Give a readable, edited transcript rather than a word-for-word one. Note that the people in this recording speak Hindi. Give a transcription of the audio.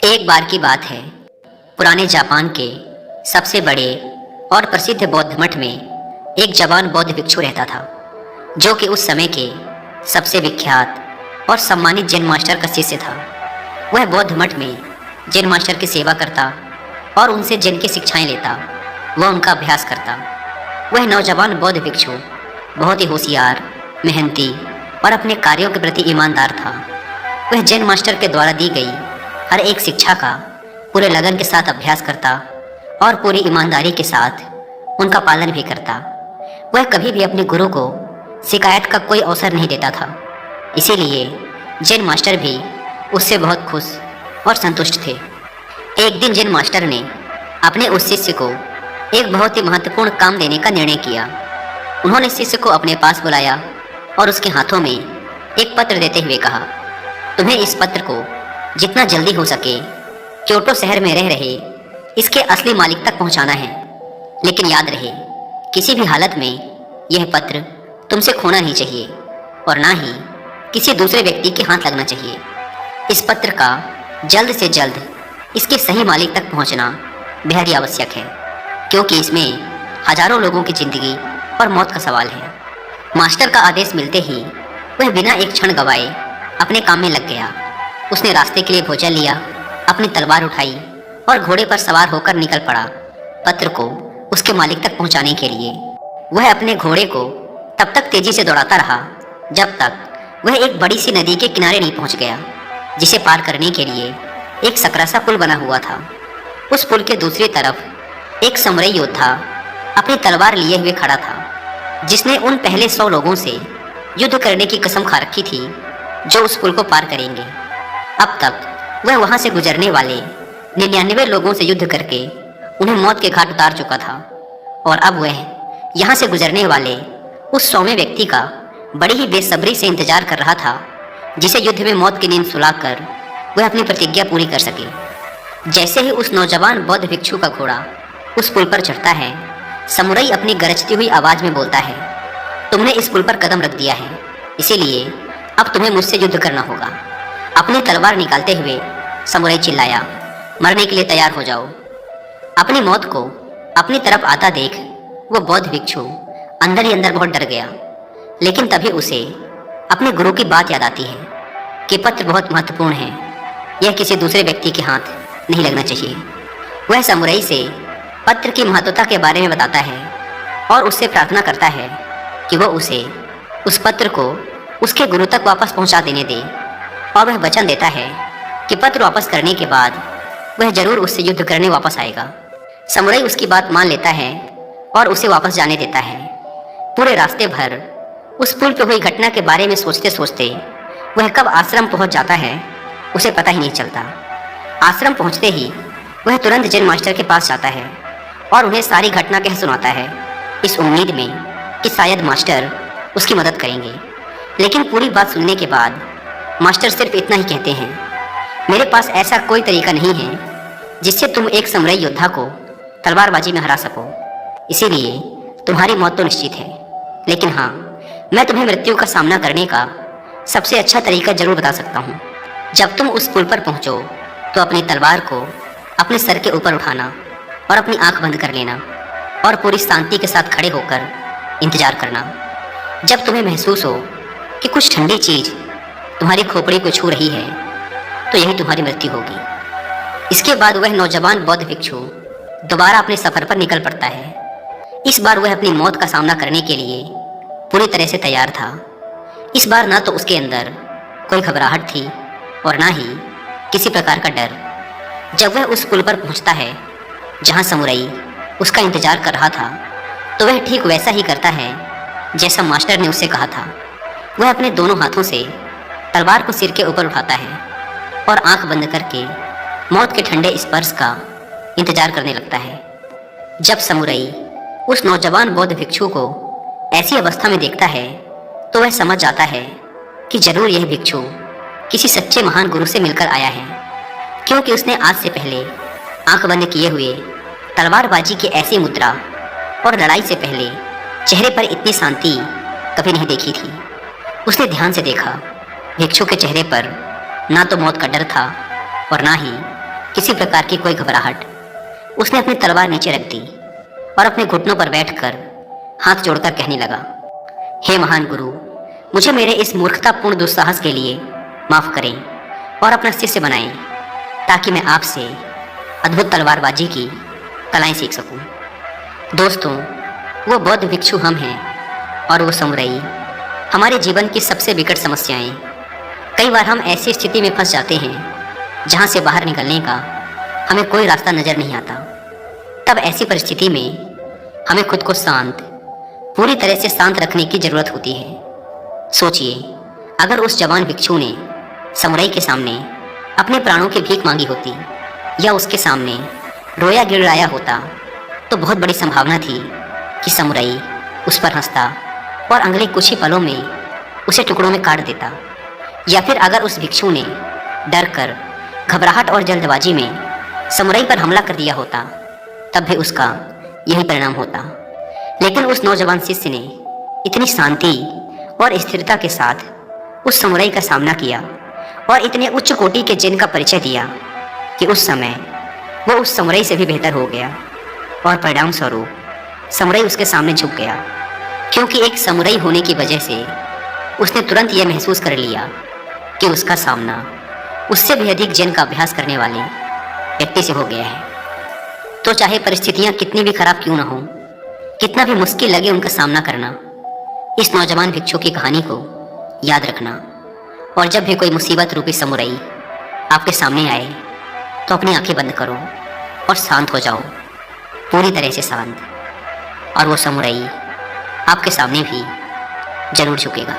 एक बार की बात है। पुराने जापान के सबसे बड़े और प्रसिद्ध बौद्ध मठ में एक जवान बौद्ध भिक्षु रहता था, जो कि उस समय के सबसे विख्यात और सम्मानित जैन मास्टर का शिष्य था। वह बौद्ध मठ में जैन मास्टर की सेवा करता और उनसे जैन की शिक्षाएं लेता। वह उनका अभ्यास करता। वह नौजवान बौद्ध भिक्षु बहुत ही होशियार, मेहनती और अपने कार्यों के प्रति ईमानदार था। वह जैन मास्टर के द्वारा दी गई हर एक शिक्षा का पूरे लगन के साथ अभ्यास करता और पूरी ईमानदारी के साथ उनका पालन भी करता। वह कभी भी अपने गुरु को शिकायत का कोई अवसर नहीं देता था। इसीलिए जैन मास्टर भी उससे बहुत खुश और संतुष्ट थे। एक दिन जैन मास्टर ने अपने उस शिष्य को एक बहुत ही महत्वपूर्ण काम देने का निर्णय किया। उन्होंने शिष्य को अपने पास बुलाया और उसके हाथों में एक पत्र देते हुए कहा, तुम्हें इस पत्र को जितना जल्दी हो सके क्योटो शहर में रह रहे इसके असली मालिक तक पहुंचाना है। लेकिन याद रहे, किसी भी हालत में यह पत्र तुमसे खोना नहीं चाहिए और ना ही किसी दूसरे व्यक्ति के हाथ लगना चाहिए। इस पत्र का जल्द से जल्द इसके सही मालिक तक पहुंचना बेहद ही आवश्यक है, क्योंकि इसमें हजारों लोगों की जिंदगी और मौत का सवाल है। मास्टर का आदेश मिलते ही वह बिना एक क्षण गवाए अपने काम में लग गया। उसने रास्ते के लिए भोजन लिया, अपनी तलवार उठाई और घोड़े पर सवार होकर निकल पड़ा पत्र को उसके मालिक तक पहुंचाने के लिए। वह अपने घोड़े को तब तक तेजी से दौड़ाता रहा जब तक वह एक बड़ी सी नदी के किनारे नहीं पहुंच गया, जिसे पार करने के लिए एक सकरा सा पुल बना हुआ था। उस पुल के दूसरी तरफ एक समुराई योद्धा अपनी तलवार लिए हुए खड़ा था, जिसने उन पहले 100 लोगों से युद्ध करने की कसम खा रखी थी जो उस पुल को पार करेंगे। अब तक वह वहां से गुजरने वाले 99 लोगों से युद्ध करके उन्हें मौत के घाट उतार चुका था, और अब वह यहाँ से गुजरने वाले उस 100वें व्यक्ति का बड़ी ही बेसब्री से इंतजार कर रहा था, जिसे युद्ध में मौत की नींद सुलाकर वह अपनी प्रतिज्ञा पूरी कर सके। जैसे ही उस नौजवान बौद्ध भिक्षु का घोड़ा उस पुल पर चढ़ता है, समुराई अपनी गरजती हुई आवाज में बोलता है, तुमने इस पुल पर कदम रख दिया है, इसीलिए अब तुम्हें मुझसे युद्ध करना होगा। अपनी तलवार निकालते हुए समुराई चिल्लाया, मरने के लिए तैयार हो जाओ। अपनी मौत को अपनी तरफ आता देख वो बौद्ध भिक्षु अंदर ही अंदर बहुत डर गया। लेकिन तभी उसे अपने गुरु की बात याद आती है कि पत्र बहुत महत्वपूर्ण है, यह किसी दूसरे व्यक्ति के हाथ नहीं लगना चाहिए। वह समुराई से पत्र की महत्वता के बारे में बताता है और उससे प्रार्थना करता है कि वह उसे उस पत्र को उसके गुरु तक वापस पहुंचा देने दे, और वह वचन देता है कि पत्र वापस करने के बाद वह जरूर उससे युद्ध करने वापस आएगा। समुराई उसकी बात मान लेता है और उसे वापस जाने देता है। पूरे रास्ते भर उस पुल पर हुई घटना के बारे में सोचते सोचते वह कब आश्रम पहुंच जाता है उसे पता ही नहीं चलता। आश्रम पहुंचते ही वह तुरंत जैन मास्टर के पास जाता है और उन्हें सारी घटना कह सुनाता है, इस उम्मीद में कि शायद मास्टर उसकी मदद करेंगे। लेकिन पूरी बात सुनने के बाद मास्टर सिर्फ इतना ही कहते हैं, मेरे पास ऐसा कोई तरीका नहीं है जिससे तुम एक समुराई योद्धा को तलवारबाजी में हरा सको, इसीलिए तुम्हारी मौत तो निश्चित है। लेकिन हाँ, मैं तुम्हें मृत्यु का सामना करने का सबसे अच्छा तरीका जरूर बता सकता हूँ। जब तुम उस पुल पर पहुँचो तो अपनी तलवार को अपने सर के ऊपर उठाना और अपनी आंख बंद कर लेना और पूरी शांति के साथ खड़े होकर इंतजार करना। जब तुम्हें महसूस हो कि कुछ ठंडी चीज तुम्हारी खोपड़ी को छू रही है तो यही तुम्हारी मृत्यु होगी। इसके बाद वह नौजवान बौद्ध भिक्षु दोबारा अपने सफर पर निकल पड़ता है। इस बार वह अपनी मौत का सामना करने के लिए पूरी तरह से तैयार था। इस बार ना तो उसके अंदर कोई घबराहट थी और ना ही किसी प्रकार का डर। जब वह उस पुल पर पहुंचता है जहां समुराई उसका इंतजार कर रहा था, तो वह ठीक वैसा ही करता है जैसा मास्टर ने उससे कहा था। वह अपने दोनों हाथों से तलवार को सिर के ऊपर उठाता है और आंख बंद करके मौत के ठंडे स्पर्श का इंतजार करने लगता है। जब समुराई उस नौजवान बौद्ध भिक्षु को ऐसी अवस्था में देखता है तो वह समझ जाता है कि जरूर यह भिक्षु किसी सच्चे महान गुरु से मिलकर आया है, क्योंकि उसने आज से पहले आंख बंद किए हुए तलवारबाजी की ऐसी मुद्रा और लड़ाई से पहले चेहरे पर इतनी शांति कभी नहीं देखी थी। उसने ध्यान से देखा, भिक्षु के चेहरे पर ना तो मौत का डर था और ना ही किसी प्रकार की कोई घबराहट, उसने अपनी तलवार नीचे रख दी और अपने घुटनों पर बैठकर हाथ जोड़कर कहने लगा, हे महान गुरु, मुझे मेरे इस मूर्खतापूर्ण दुस्साहस के लिए माफ करें और अपना शिष्य बनाएं, ताकि मैं आपसे अद्भुत तलवारबाजी की कलाएं सीख सकूं। दोस्तों, वो बौद्ध भिक्षु हम हैं और वो समुराई हमारे जीवन की सबसे विकट समस्याएं। कई बार हम ऐसी स्थिति में फंस जाते हैं जहां से बाहर निकलने का हमें कोई रास्ता नजर नहीं आता। तब ऐसी परिस्थिति में हमें खुद को शांत, पूरी तरह से शांत रखने की जरूरत होती है। सोचिए, अगर उस जवान भिक्षु ने समुराई के सामने अपने प्राणों की भीख मांगी होती या उसके सामने रोया गिड़ाया होता, तो बहुत बड़ी संभावना थी कि समुराई उस पर हंसता और अगले कुछ ही पलों में उसे टुकड़ों में काट देता। या फिर अगर उस भिक्षु ने डर कर, घबराहट और जल्दबाजी में समुराई पर हमला कर दिया होता, तब भी उसका यही परिणाम होता। लेकिन उस नौजवान शिष्य ने इतनी शांति और स्थिरता के साथ उस समुराई का सामना किया और इतने उच्च कोटि के जिन का परिचय दिया कि उस समय वो उस समुराई से भी बेहतर हो गया और परिणाम स्वरूप समुराई उसके सामने झुक गया, क्योंकि एक समुराई होने की वजह से उसने तुरंत यह महसूस कर लिया कि उसका सामना उससे भी अधिक जिन का अभ्यास करने वाले व्यक्ति से हो गया है। तो चाहे परिस्थितियां कितनी भी खराब क्यों ना हो, कितना भी मुश्किल लगे उनका सामना करना, इस नौजवान भिक्षु की कहानी को याद रखना। और जब भी कोई मुसीबत रूपी समुराई आपके सामने आए, तो अपनी आंखें बंद करो और शांत हो जाओ, पूरी तरह से शांत। और वो समुराई आपके सामने भी जरूर झुकेगा।